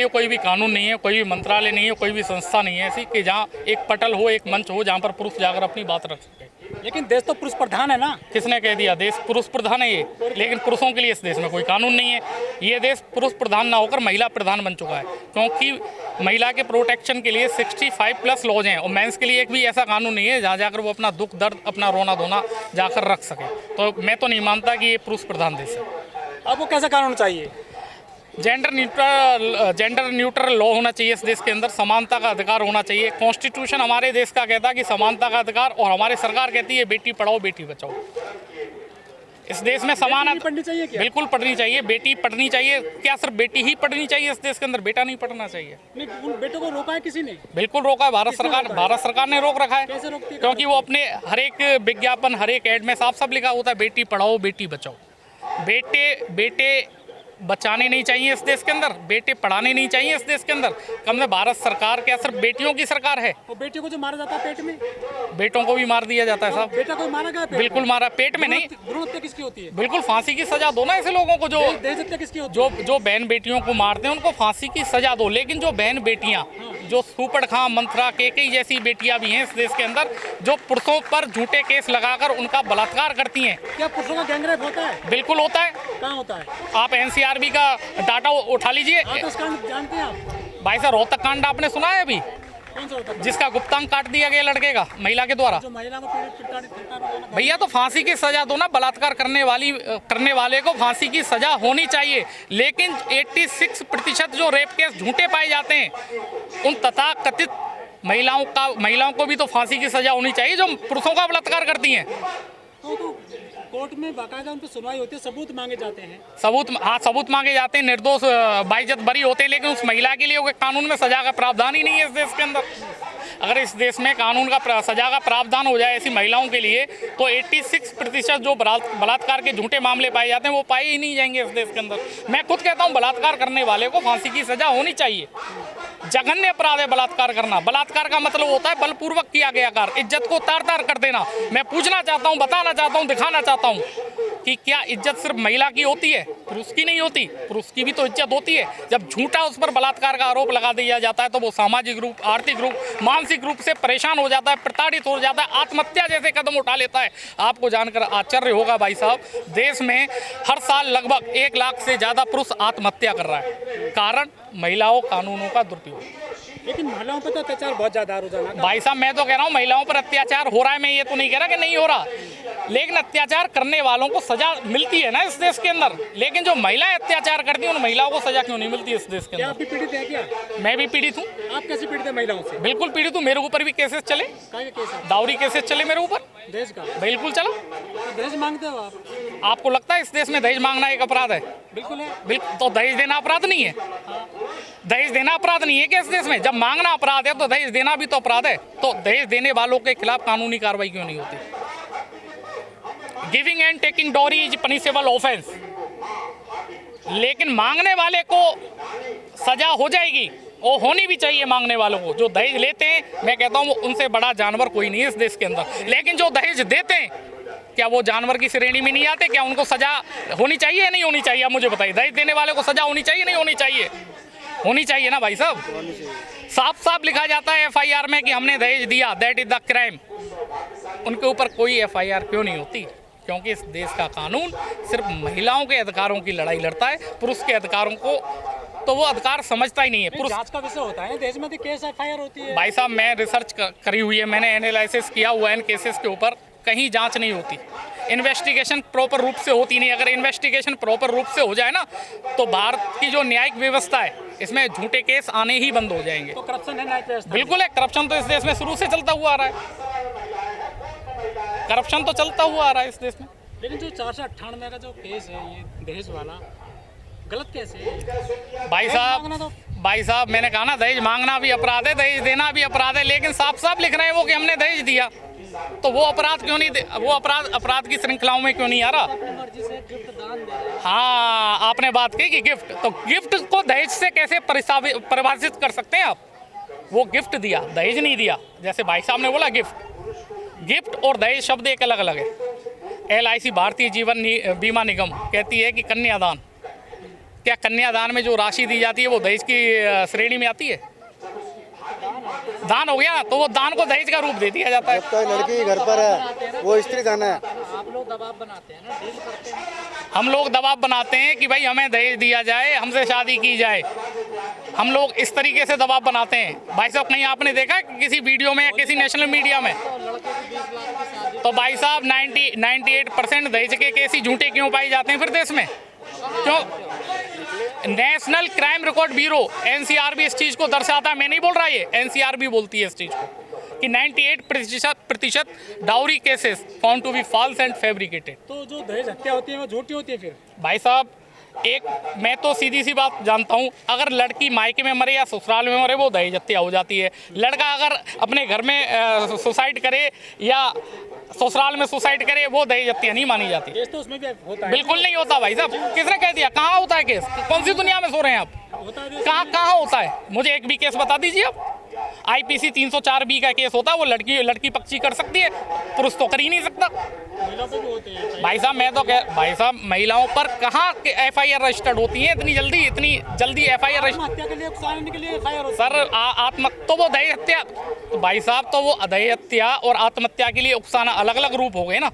लिए कोई भी कानून नहीं है, कोई भी मंत्रालय नहीं है, कोई भी संस्था नहीं है ऐसी कि जहाँ एक पटल हो, एक मंच हो जहाँ पर पुरुष जाकर अपनी बात रख सके। लेकिन देश तो पुरुष प्रधान है ना। किसने कह दिया देश पुरुष प्रधान है ये? लेकिन पुरुषों के लिए इस देश में कोई कानून नहीं है। ये देश पुरुष प्रधान ना होकर महिला प्रधान बन चुका है, क्योंकि महिला के प्रोटेक्शन के लिए 65+ लॉज हैं और मेंस के लिए एक भी ऐसा कानून नहीं है जहाँ जाकर वो अपना दुख दर्द, अपना रोना धोना जाकर रख सके। तो मैं तो नहीं मानता कि ये पुरुष प्रधान देश है। आपको कैसा कानून चाहिए? जेंडर न्यूट्रल लॉ होना चाहिए इस देश के अंदर, समानता का अधिकार होना चाहिए। कॉन्स्टिट्यूशन हमारे देश का कहता है कि समानता का अधिकार, और हमारी सरकार कहती है बेटी पढ़ाओ बेटी बचाओ। इस देश में समान पढ़नी चाहिए क्या? बिल्कुल पढ़नी चाहिए, बेटी पढ़नी चाहिए। क्या सिर्फ बेटी ही पढ़नी चाहिए इस देश के अंदर? बेटा नहीं पढ़ना चाहिए? नहीं, उन बेटों को रोका है किसी ने? बिल्कुल रोका है, भारत सरकार ने रोक रखा है। कैसे रोकती है? क्योंकि वो अपने हर एक विज्ञापन, हर एक एड में साफ साफ लिखा होता है बेटी पढ़ाओ बेटी बचाओ। बेटे बचाने नहीं चाहिए इस देश के अंदर, बेटे पढ़ाने नहीं चाहिए इस देश के अंदर। कम से भारत सरकार क्या सिर्फ बेटियों की सरकार है? और बेटियों को जो मारा जाता है पेट में, बेटों को भी मार दिया जाता है साहब। बेटा को मारा गया? बिल्कुल मारा, पेट में नहीं। भ्रूण हत्या किसकी होती है? बिल्कुल फांसी की सजा दो ना ऐसे लोगों को। जो दहेज हत्या किसकी होती है? जो बहन बेटियों को मारते हैं उनको फांसी की सजा दो। लेकिन जो बहन बेटियां, जो सुपड़ खां, मंत्रा, केकई जैसी बेटियां भी हैं इस देश के अंदर, जो पुरुषों पर झूठे केस लगाकर उनका बलात्कार करती हैं। क्या पुरुषों का गैंगरेप होता है? बिल्कुल होता है। कहाँ होता है? आप NCRB का डाटा उठा लीजिए। जानते हैं आप? भाई साहब रोहतक कांड आपने सुना है अभी? कौन सा होता है? जिसका गुप्तांग काट दिया गया लड़के का महिला के द्वारा। जो महिला को पीड़ित भैया तो फांसी की सजा दो ना। बलात्कार करने वाले को फांसी की सजा होनी चाहिए। लेकिन 86% जो रेप केस झूठे पाए जाते हैं, उन तथाकथित महिलाओं को भी तो फांसी की सजा होनी चाहिए जो पुरुषों का बलात्कार करती हैं। तो कोर्ट में बाकायदा उन पर सुनवाई होती है, सबूत मांगे जाते हैं। सबूत मांगे जाते हैं, निर्दोष बाइज्जत बरी होते हैं। लेकिन उस महिला के लिए कानून में सजा का प्रावधान ही नहीं है इस देश के अंदर। अगर इस देश में कानून का सजा का प्रावधान हो जाए ऐसी महिलाओं के लिए, तो 86% जो बलात्कार के झूठे मामले पाए जाते हैं वो पाए ही नहीं जाएंगे इस देश के अंदर। मैं खुद कहता हूँ बलात्कार करने वाले को फांसी की सजा होनी चाहिए। जघन्य अपराध है बलात्कार करना। बलात्कार का मतलब होता है बलपूर्वक किया गया कार्य, इज्जत को तार-तार कर देना। मैं पूछना चाहता हूँ, बताना चाहता हूँ, दिखाना चाहता हूँ कि क्या इज्जत सिर्फ महिला की होती है, पुरुष की नहीं होती? पुरुष की भी तो इज्जत होती है। जब झूठा उस पर बलात्कार का आरोप लगा दिया जाता है तो वो सामाजिक रूप, आर्थिक रूप, मानसिक रूप से परेशान हो जाता है, प्रताड़ित हो जाता है, आत्महत्या जैसे कदम उठा लेता है। आपको जानकर आश्चर्य होगा भाई साहब, देश में हर साल लगभग 1 लाख से ज़्यादा पुरुष आत्महत्या कर रहा है। कारण महिलाओं कानूनों का दुरुपयोग। लेकिन महिलाओं पर तो अत्याचार बहुत ज्यादा रोजाना। भाई साहब मैं तो कह रहा हूँ महिलाओं पर अत्याचार हो रहा है, मैं ये तो नहीं कह रहा कि नहीं हो रहा, लेकिन अत्याचार करने वालों को सजा मिलती है ना इस देश के अंदर। लेकिन जो महिलाएं अत्याचार करती हैं उन महिलाओं को सजा क्यों नहीं मिलती इस देश के अंदर? आप भी पीड़ित है क्या? मैं भी पीड़ित हूँ। आप कैसे पीड़ित है महिलाओं से? बिल्कुल पीड़ित हूँ, मेरे ऊपर भी केसेस चले, दाऊरी केसेस चले मेरे ऊपर। दहेज का? बिल्कुल चला। दहेज मांगते हो आप? आपको लगता है इस देश में दहेज मांगना एक अपराध है? बिल्कुल है। बिल्कुल। तो दहेज देना अपराध नहीं है? दहेज देना अपराध नहीं है क्या इस देश में? जब मांगना अपराध है तो दहेज देना भी तो अपराध है। तो दहेज देने वालों के खिलाफ कानूनी कार्रवाई क्यों नहीं होती? Giving and taking dowry is punishable offence, लेकिन मांगने वाले को सजा हो जाएगी और होनी भी चाहिए। मांगने वालों को, जो दहेज लेते हैं, मैं कहता हूँ उनसे बड़ा जानवर कोई नहीं है इस देश के अंदर। लेकिन जो दहेज देते हैं, क्या वो जानवर की श्रेणी में नहीं आते? क्या उनको सजा होनी चाहिए या नहीं होनी चाहिए? आप मुझे बताइए, दहेज देने वाले को सजा होनी चाहिए नहीं होनी चाहिए? होनी चाहिए ना भाई साहब। साफ साफ लिखा जाता है FIR में कि हमने दहेज दिया, दैट इज द क्राइम। उनके ऊपर कोई FIR क्यों नहीं होती? क्योंकि इस देश का कानून सिर्फ महिलाओं के अधिकारों की लड़ाई लड़ता है, पुरुष के अधिकारों को तो वो अधिकार समझता ही नहीं है। पुरुष जांच का विषय होता है, देश में केस FIR होती है। भाई साहब मैं रिसर्च करी हुई है, मैंने एनालिसिस किया हुआ है इन केसेस के ऊपर। कहीं जांच नहीं होती, इन्वेस्टिगेशन प्रॉपर रूप से होती नहीं। अगर इन्वेस्टिगेशन प्रॉपर रूप से हो जाए ना, तो भारत की जो न्यायिक व्यवस्था है इसमें झूठे केस आने ही बंद हो जाएंगे। तो करप्शन है न्यायिक व्यवस्था? बिल्कुल है, करप्शन तो इस देश में शुरू से चलता हुआ आ रहा है। करप्शन तो चलता हुआ आ रहा है इस देश में। लेकिन जो 498 का जो केस है ये दहेज वाला, गलत कैसे है? भाई साहब मैंने कहा ना, दहेज मांगना भी अपराध है, दहेज देना भी अपराध है। लेकिन साफ साफ लिख रहे हैं वो कि हमने दहेज दिया, तो वो अपराध क्यों नहीं? वो अपराध की श्रृंखलाओं में क्यों नहीं आ रहा? हाँ, आपने बात की कि गिफ्ट, तो गिफ्ट को दहेज से कैसे परिभाषित कर सकते हैं आप? वो गिफ्ट दिया, दहेज नहीं दिया। जैसे भाई साहब ने बोला गिफ्ट और दहेज शब्द एक अलग अलग है। LIC भारतीय जीवन बीमा निगम कहती है कि कन्यादान क्या कन्यादान में जो राशि दी जाती है वो दहेज की श्रेणी में आती है? दान हो गया तो वो दान को दहेज का रूप दे दिया जाता है। जब तक लड़की घर पर है वो स्त्री धन है। आप लोग दबाव बनाते हैं ना, डील करते हैं। हम लोग दबाव बनाते हैं कि भाई हमें दहेज दिया जाए, हमसे शादी की जाए। हम लोग इस तरीके से दबाव बनाते हैं। भाई साहब कहीं आपने देखा कि किसी वीडियो में या किसी नेशनल मीडिया में? तो लड़के की 20 लाख की शादी तो भाई साहब 98% दहेज के केस ही झूठे क्यों पाए जाते हैं फिर देश में? क्यों? National crime record bureau NCRB इस चीज़ को दर्शाता है, मैं नहीं बोल रहा, ये एनसीआरबी बोलती है इस चीज़ को कि 98% dowry cases found to be false and fabricated. तो जो दहेज हत्या होती है वो झूठी होती है फिर? भाई साहब मैं तो सीधी सी बात जानता हूँ, अगर लड़की मायके में मरे या ससुराल में मरे वो दहेज हत्या हो जाती है। लड़का अगर अपने घर में सुसाइड करे या ससुराल में सुसाइड करे वो दहेज हत्या नहीं मानी जाती। केस तो उसमें भी होता है। बिल्कुल नहीं होता भाई साहब, किसने कह दिया? कहाँ होता है केस? कौन सी दुनिया में सो रहे हैं आप? होता है कहाँ होता है? मुझे एक भी केस बता दीजिए आप। IPC 304B का केस होता है, वो लड़की पक्षी कर सकती है, पुरुष तो कर ही नहीं सकता। महिलाओं पे भी होते हैं। भाई साहब मैं तो भाई साहब महिलाओं पर कहाँ FIR रजिस्टर्ड होती है इतनी जल्दी FIR रजिस्टर? हत्या के लिए उकसाने के लिए FIR होती सर आत्म तो वो दहेज हत्या तो भाई साहब तो वो दहेज हत्या और आत्महत्या के लिए उकसाना अलग अलग रूप हो गए ना।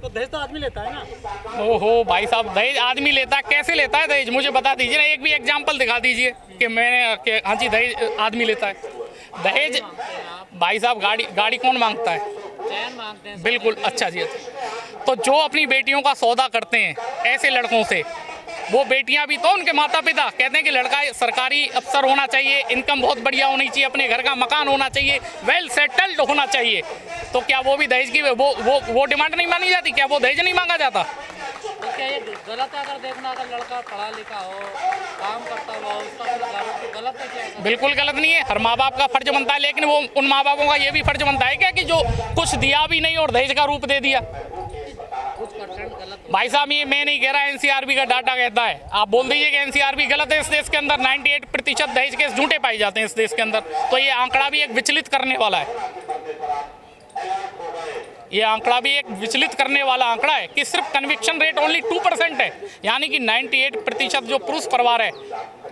तो दहेज तो आदमी लेता है ना। ओहो भाई साहब दहेज आदमी लेता है, कैसे लेता है दहेज? मुझे बता दीजिए ना, एक भी एग्जाम्पल दिखा दीजिए कि हाँ जी दहेज आदमी लेता है। दहेज भाई साहब गाड़ी कौन मांगता है? चैन मांगते हैं। बिल्कुल, अच्छा जी अच्छा। तो जो अपनी बेटियों का सौदा करते हैं ऐसे लड़कों से, वो बेटियां भी तो उनके माता पिता कहते हैं कि लड़का सरकारी अफसर होना चाहिए, इनकम बहुत बढ़िया होनी चाहिए, अपने घर का मकान होना चाहिए, वेल सेटल्ड होना चाहिए। तो क्या वो भी दहेज की वो डिमांड नहीं मानी जाती? क्या वो दहेज नहीं मांगा जाता? तो क्या ये गलत है? अगर देखना अगर लड़का पढ़ा लिखा हो, काम करता हो, उसका तो गलत है क्या? बिल्कुल गलत नहीं है, हर माँ बाप का फर्ज बनता है, लेकिन वो उन माँ बापों का ये भी फर्ज बनता है क्या कि जो कुछ दिया भी नहीं और दहेज का रूप दे दिया? कुछ परसेंट गलत। भाई साहब ये मैं नहीं कह रहा, एनसीआरबी का डाटा कहता है। आप बोल दीजिए कि एनसीआरबी गलत है। इस देश के अंदर 98% दहेज केस झूठे पाए जाते हैं इस देश के अंदर। तो ये आंकड़ा भी एक विचलित करने वाला है। ये आंकड़ा भी एक विचलित करने वाला आंकड़ा है कि सिर्फ कन्विक्शन रेट ओनली 2% है, यानी कि 98% जो पुरुष परिवार है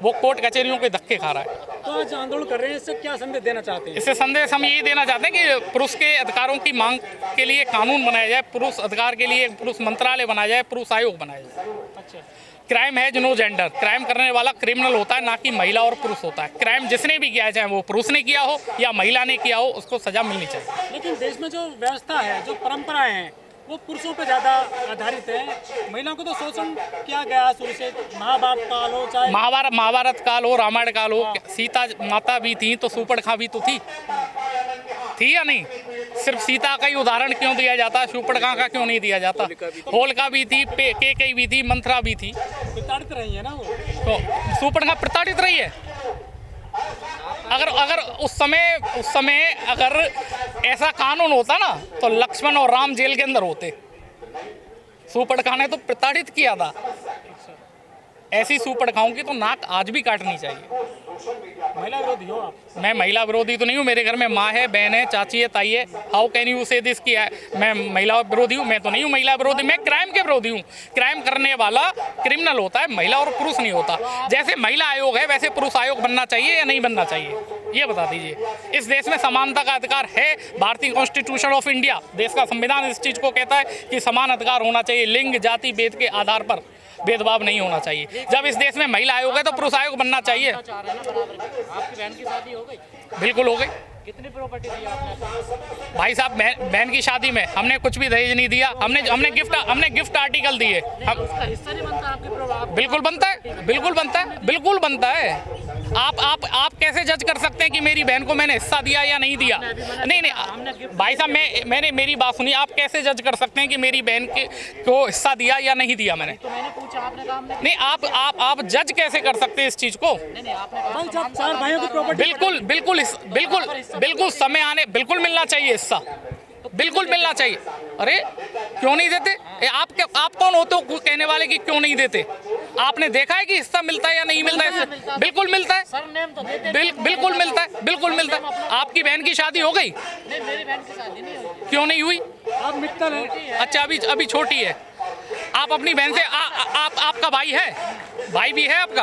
वो कोर्ट कचहरियों के धक्के खा रहा है। तो आज आंदोलन कर रहे हैं, इससे क्या संदेश देना चाहते हैं? इससे संदेश हम यही देना चाहते हैं कि पुरुष के अधिकारों की मांग के लिए कानून बनाया जाए, पुरुष अधिकार के लिए पुरुष मंत्रालय बनाया जाए, पुरुष आयोग बनाया जाए। अच्छा, क्राइम है नो जेंडर, क्राइम करने वाला क्रिमिनल होता है, ना कि महिला और पुरुष होता है। क्राइम जिसने भी किया है, चाहे वो पुरुष ने किया हो या महिला ने किया हो, उसको सजा मिलनी चाहिए। लेकिन देश में जो व्यवस्था है, जो परंपराएं हैं, वो पुरुषों पे ज़्यादा आधारित है। महिलाओं को तो शोषण किया गया शुरू से, माँ बाप काल हो, चाहे महाभारत काल हो, रामायण काल हो, सीता माता भी थी तो शूर्पणखा भी तो थी या नहीं? सिर्फ सीता का ही उदाहरण क्यों दिया जाता, शूर्पणखा का क्यों नहीं दिया जाता? होलिका भी थी, केकई भी थी, मंथरा भी थी। प्रताड़ित रही है ना वो। तो शूर्पणखा प्रताड़ित रही है। अगर उस समय अगर ऐसा कानून होता ना तो लक्ष्मण और राम जेल के अंदर होते। शूर्पणखा ने तो प्रताड़ित किया था। ऐसी शूर्पणखाओं की तो नाक आज भी काटनी चाहिए। महिला विरोधी हो आप? मैं महिला विरोधी तो नहीं हूँ, मेरे घर में माँ है, बहन है, चाची है, ताई है। हाउ कैन यू से दिस कि मैं महिला विरोधी हूँ? मैं तो नहीं हूँ महिला विरोधी, मैं क्राइम के विरोधी हूँ। क्राइम करने वाला क्रिमिनल होता है, महिला और पुरुष नहीं होता। जैसे महिला आयोग है वैसे पुरुष आयोग बनना चाहिए या नहीं बनना चाहिए, ये बता दीजिए। इस देश में समानता का अधिकार है। भारतीय कॉन्स्टिट्यूशन ऑफ इंडिया, देश का संविधान इस चीज़ को कहता है कि समान अधिकार होना चाहिए। लिंग जाति भेद के आधार पर भेदभाव नहीं होना चाहिए। जब इस देश में महिला आयोग है तो पुरुष आयोग बनना चाहिए। चाह रहे हैं ना बराबर की। आपकी बहन की शादी हो गई? बिल्कुल हो गई। कितनी प्रॉपर्टी दी आपने? भाई साहब बहन की शादी में हमने कुछ भी दहेज नहीं दिया। हमने गिफ्ट आर्टिकल दिए। उसका हिस्सा नहीं बनता आपकी प्रॉपर्टी? बिल्कुल बनता है, बिल्कुल बनता है, बिल्कुल बनता है। आप कैसे जज कर सकते हैं कि मेरी बहन को मैंने हिस्सा दिया या नहीं दिया? नहीं भाई साहब मैंने मेरी बात सुनी। आप कैसे जज कर सकते हैं कि मेरी बहन को हिस्सा दिया या नहीं दिया? मैंने तो मैंने पूछा, आपने कहा हमने नहीं। आप जज कैसे कर सकते हैं इस चीज़ को? नहीं आपने कहा चार भाइयों की प्रॉपर्टी बिल्कुल समय आने बिल्कुल मिलना चाहिए हिस्सा, बिल्कुल मिलना चाहिए। अरे क्यों नहीं देते? आप कौन होते हो कहने वाले कि क्यों नहीं देते? आपने देखा है कि हिस्सा मिलता है या नहीं मिलता है? बिल्कुल मिलता है, सरनेम तो देते। बिल्कुल मिलता है, बिल्कुल मिलता है। आपकी बहन की शादी हो गई? नहीं, मेरी बहन की शादी नहीं हुई। क्यों नहीं हुई? आप मित्तल हैं। अच्छा अभी छोटी है। आप अपनी बहन से आपका भाई है, भाई भी है आपका,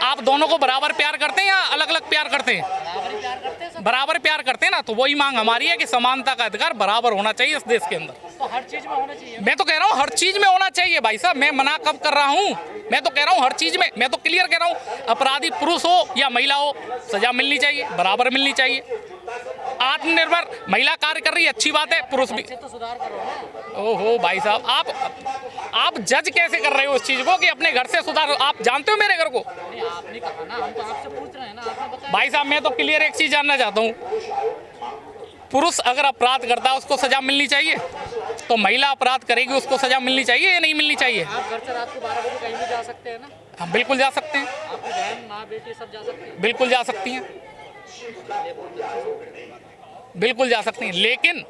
आप दोनों को बराबर प्यार करते हैं या अलग अलग प्यार करते हैं? बराबर प्यार करते हैं ना, तो वही मांग हमारी है कि समानता का अधिकार बराबर होना चाहिए इस देश के अंदर। तो हर चीज में होना चाहिए। मैं तो कह रहा हूँ हर चीज में होना चाहिए भाई साहब, मैं मना कब कर रहा हूँ? मैं तो कह रहा हूँ हर चीज में, मैं तो क्लियर कह रहा हूँ, अपराधी पुरुष हो या महिला हो, सजा मिलनी चाहिए, बराबर मिलनी चाहिए। आत्मनिर्भर महिला कार्य कर रही है, अच्छी बात है, पुरुष भी। तो सुधार करो ना। ओहो भाई साहब, आप जज कैसे कर रहे हो उस चीज को कि अपने घर से सुधार? आप जानते हो मेरे घर को? नहीं, आपने कहा ना, हम तो आपसे पूछ रहे हैं ना, आपने बताया। भाई साहब मैं तो क्लियर एक चीज जानना चाहता हूँ, पुरुष अगर अपराध करता है उसको सजा मिलनी चाहिए, तो महिला अपराध करेगी उसको सजा मिलनी चाहिए या नहीं मिलनी चाहिए? आप घर से रात को 12 बजे कहीं भी जा सकते हैं ना? हम बिल्कुल जा सकते हैं, आपकी बहन माँ बेटी सब जा सकते हैं। बिल्कुल जा सकती हैं, बिल्कुल जा सकती हैं, लेकिन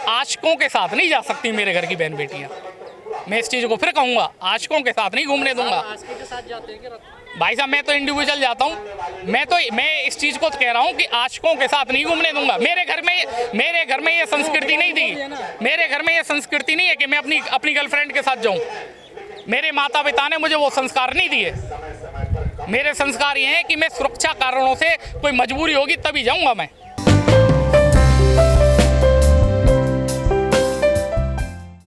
आशिकों के साथ नहीं जा सकती मेरे घर की बहन बेटियां। मैं इस चीज़ को फिर कहूँगा, आशिकों के साथ नहीं घूमने दूंगा। आशिकों के साथ जाते हैं कि भाई साहब मैं तो इंडिविजुअल जाता हूँ, मैं इस चीज़ को कह रहा हूँ कि आशिकों के साथ नहीं घूमने दूंगा। मेरे घर में ये संस्कृति नहीं थी, मेरे घर में ये संस्कृति नहीं है कि मैं अपनी गर्लफ्रेंड के साथ जाऊँ। मेरे माता पिता ने मुझे वो संस्कार नहीं दिए। मेरे संस्कार ये हैं कि मैं सुरक्षा कारणों से, कोई मजबूरी होगी तभी जाऊँगा मैं।